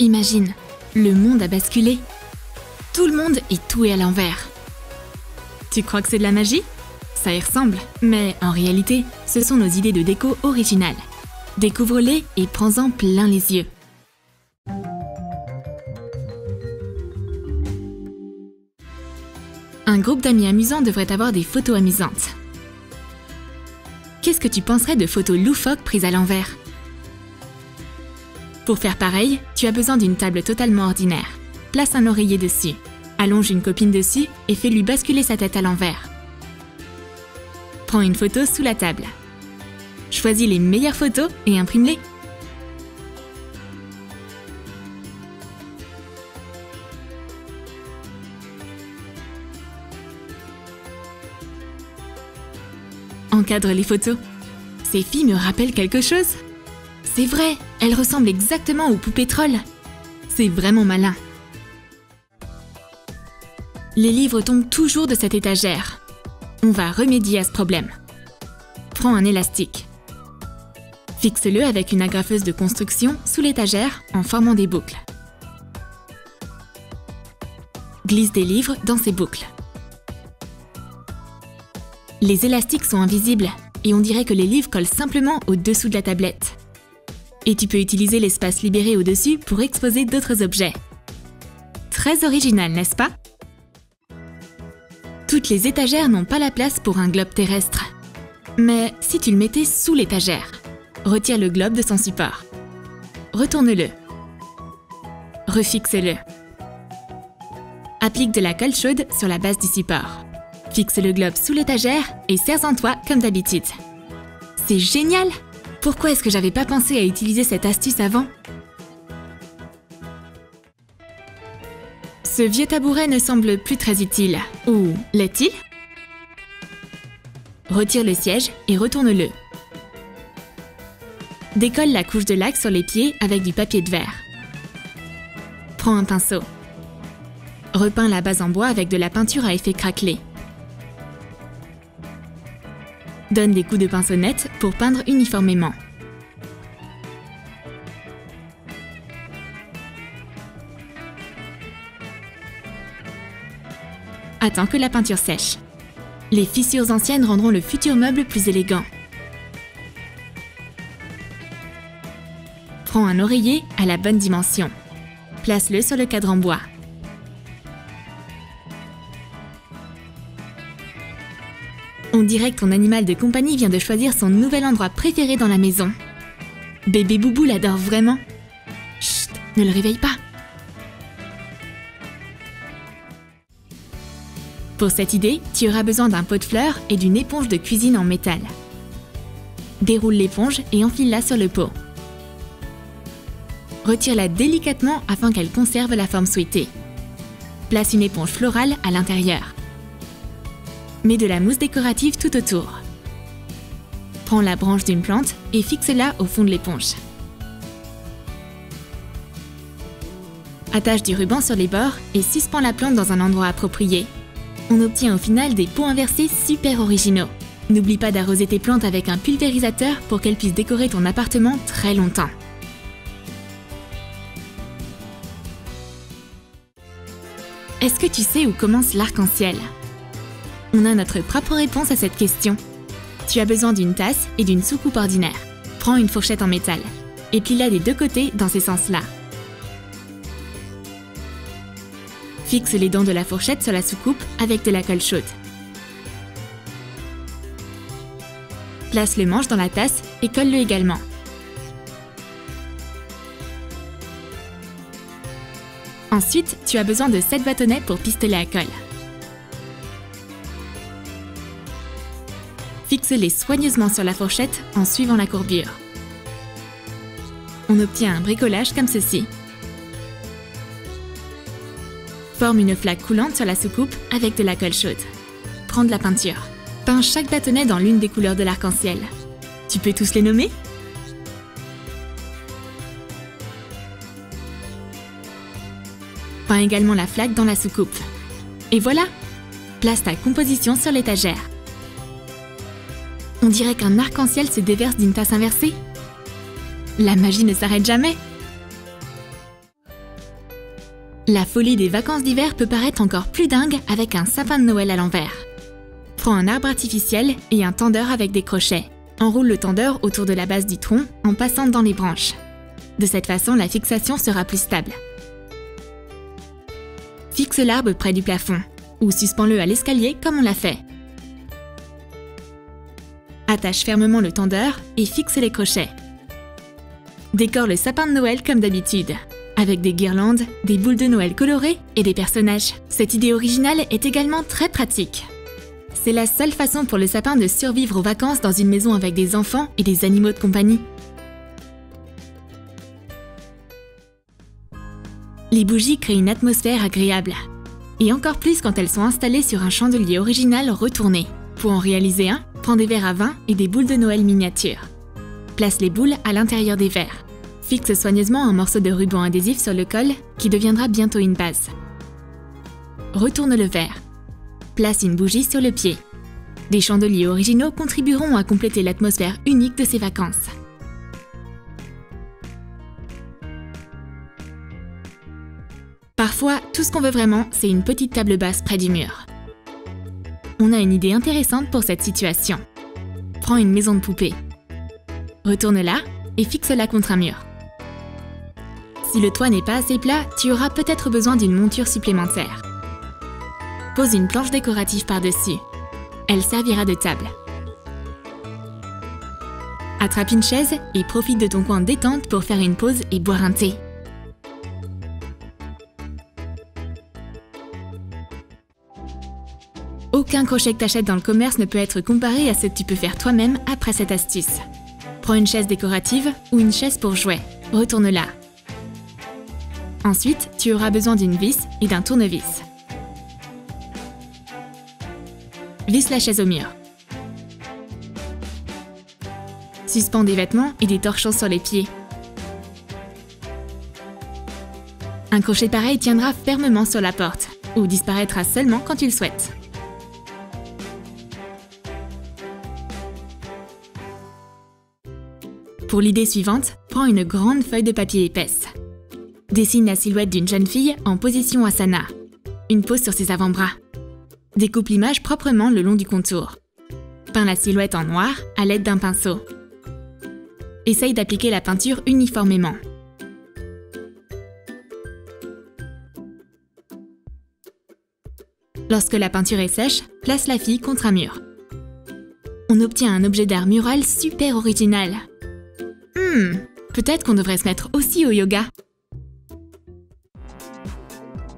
Imagine, le monde a basculé. Tout le monde et tout est à l'envers. Tu crois que c'est de la magie? Ça y ressemble, mais en réalité, ce sont nos idées de déco originales. Découvre-les et prends-en plein les yeux. Un groupe d'amis amusants devrait avoir des photos amusantes. Qu'est-ce que tu penserais de photos loufoques prises à l'envers? Pour faire pareil, tu as besoin d'une table totalement ordinaire. Place un oreiller dessus, allonge une copine dessus et fais-lui basculer sa tête à l'envers. Prends une photo sous la table. Choisis les meilleures photos et imprime-les. Encadre les photos. Ces filles me rappellent quelque chose. C'est vrai, elles ressemblent exactement aux poupées trolls. C'est vraiment malin. Les livres tombent toujours de cette étagère. On va remédier à ce problème. Prends un élastique. Fixe-le avec une agrafeuse de construction sous l'étagère en formant des boucles. Glisse des livres dans ces boucles. Les élastiques sont invisibles et on dirait que les livres collent simplement au-dessous de la tablette. Et tu peux utiliser l'espace libéré au-dessus pour exposer d'autres objets. Très original, n'est-ce pas? Toutes les étagères n'ont pas la place pour un globe terrestre. Mais si tu le mettais sous l'étagère, retire le globe de son support. Retourne-le. Refixe-le. Applique de la colle chaude sur la base du support. Fixe le globe sous l'étagère et serre-en toi comme d'habitude. C'est génial! Pourquoi est-ce que j'avais pas pensé à utiliser cette astuce avant? Ce vieux tabouret ne semble plus très utile. Ou l'est-il? Retire le siège et retourne-le. Décolle la couche de laque sur les pieds avec du papier de verre. Prends un pinceau. Repeins la base en bois avec de la peinture à effet craquelé. Donne des coups de pinceau-net pour peindre uniformément. Attends que la peinture sèche. Les fissures anciennes rendront le futur meuble plus élégant. Prends un oreiller à la bonne dimension. Place-le sur le cadre en bois. On dirait que ton animal de compagnie vient de choisir son nouvel endroit préféré dans la maison. Bébé Boubou l'adore vraiment. Chut, ne le réveille pas. Pour cette idée, tu auras besoin d'un pot de fleurs et d'une éponge de cuisine en métal. Déroule l'éponge et enfile-la sur le pot. Retire-la délicatement afin qu'elle conserve la forme souhaitée. Place une éponge florale à l'intérieur. Mets de la mousse décorative tout autour. Prends la branche d'une plante et fixe-la au fond de l'éponge. Attache du ruban sur les bords et suspends la plante dans un endroit approprié. On obtient au final des pots inversés super originaux. N'oublie pas d'arroser tes plantes avec un pulvérisateur pour qu'elles puissent décorer ton appartement très longtemps. Est-ce que tu sais où commence l'arc-en-ciel? On a notre propre réponse à cette question. Tu as besoin d'une tasse et d'une soucoupe ordinaire. Prends une fourchette en métal et plie-la des deux côtés dans ces sens-là. Fixe les dents de la fourchette sur la soucoupe avec de la colle chaude. Place le manche dans la tasse et colle-le également. Ensuite, tu as besoin de 7 bâtonnets pour pistolet à colle. Fixe-les soigneusement sur la fourchette en suivant la courbure. On obtient un bricolage comme ceci. Forme une flaque coulante sur la soucoupe avec de la colle chaude. Prends de la peinture. Peins chaque bâtonnet dans l'une des couleurs de l'arc-en-ciel. Tu peux tous les nommer? Peins également la flaque dans la soucoupe. Et voilà! Place ta composition sur l'étagère. On dirait qu'un arc-en-ciel se déverse d'une tasse inversée. La magie ne s'arrête jamais. La folie des vacances d'hiver peut paraître encore plus dingue avec un sapin de Noël à l'envers. Prends un arbre artificiel et un tendeur avec des crochets. Enroule le tendeur autour de la base du tronc en passant dans les branches. De cette façon, la fixation sera plus stable. Fixe l'arbre près du plafond ou suspends-le à l'escalier comme on l'a fait. Attache fermement le tendeur et fixe les crochets. Décore le sapin de Noël comme d'habitude, avec des guirlandes, des boules de Noël colorées et des personnages. Cette idée originale est également très pratique. C'est la seule façon pour le sapin de survivre aux vacances dans une maison avec des enfants et des animaux de compagnie. Les bougies créent une atmosphère agréable, et encore plus quand elles sont installées sur un chandelier original retourné. Pour en réaliser un, prends des verres à vin et des boules de Noël miniatures. Place les boules à l'intérieur des verres. Fixe soigneusement un morceau de ruban adhésif sur le col qui deviendra bientôt une base. Retourne le verre. Place une bougie sur le pied. Des chandeliers originaux contribueront à compléter l'atmosphère unique de ces vacances. Parfois, tout ce qu'on veut vraiment, c'est une petite table basse près du mur. On a une idée intéressante pour cette situation. Prends une maison de poupée. Retourne-la et fixe-la contre un mur. Si le toit n'est pas assez plat, tu auras peut-être besoin d'une monture supplémentaire. Pose une planche décorative par-dessus. Elle servira de table. Attrape une chaise et profite de ton coin détente pour faire une pause et boire un thé. Aucun crochet que t'achètes dans le commerce ne peut être comparé à ce que tu peux faire toi-même après cette astuce. Prends une chaise décorative ou une chaise pour jouets. Retourne-la. Ensuite, tu auras besoin d'une vis et d'un tournevis. Visse la chaise au mur. Suspends des vêtements et des torchons sur les pieds. Un crochet pareil tiendra fermement sur la porte ou disparaîtra seulement quand tu le souhaites. Pour l'idée suivante, prends une grande feuille de papier épaisse. Dessine la silhouette d'une jeune fille en position asana. Une pose sur ses avant-bras. Découpe l'image proprement le long du contour. Peins la silhouette en noir à l'aide d'un pinceau. Essaye d'appliquer la peinture uniformément. Lorsque la peinture est sèche, place la fille contre un mur. On obtient un objet d'art mural super original. Peut-être qu'on devrait se mettre aussi au yoga.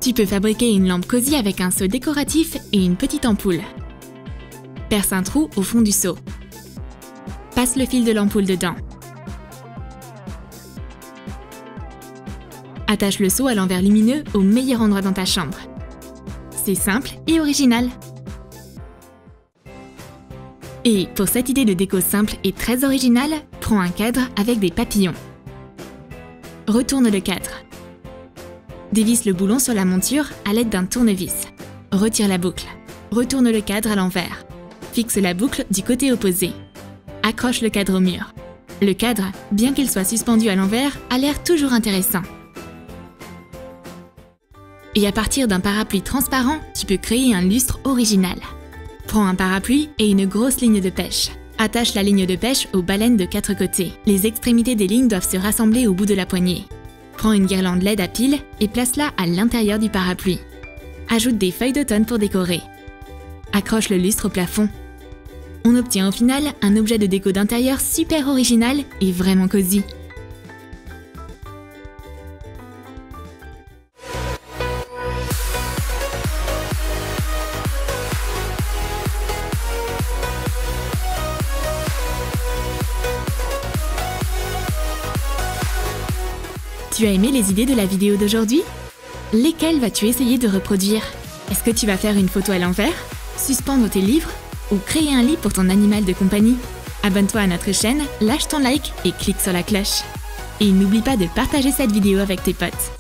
Tu peux fabriquer une lampe cosy avec un seau décoratif et une petite ampoule. Perce un trou au fond du seau. Passe le fil de l'ampoule dedans. Attache le seau à l'envers lumineux au meilleur endroit dans ta chambre. C'est simple et original. Et pour cette idée de déco simple et très originale, prends un cadre avec des papillons. Retourne le cadre. Dévisse le boulon sur la monture à l'aide d'un tournevis. Retire la boucle. Retourne le cadre à l'envers. Fixe la boucle du côté opposé. Accroche le cadre au mur. Le cadre, bien qu'il soit suspendu à l'envers, a l'air toujours intéressant. Et à partir d'un parapluie transparent, tu peux créer un lustre original. Prends un parapluie et une grosse ligne de pêche. Attache la ligne de pêche aux baleines de 4 côtés. Les extrémités des lignes doivent se rassembler au bout de la poignée. Prends une guirlande LED à piles et place-la à l'intérieur du parapluie. Ajoute des feuilles d'automne pour décorer. Accroche le lustre au plafond. On obtient au final un objet de déco d'intérieur super original et vraiment cosy. Tu as aimé les idées de la vidéo d'aujourd'hui? Lesquelles vas-tu essayer de reproduire? Est-ce que tu vas faire une photo à l'envers, suspendre tes livres ou créer un lit pour ton animal de compagnie? Abonne-toi à notre chaîne, lâche ton like et clique sur la cloche. Et n'oublie pas de partager cette vidéo avec tes potes.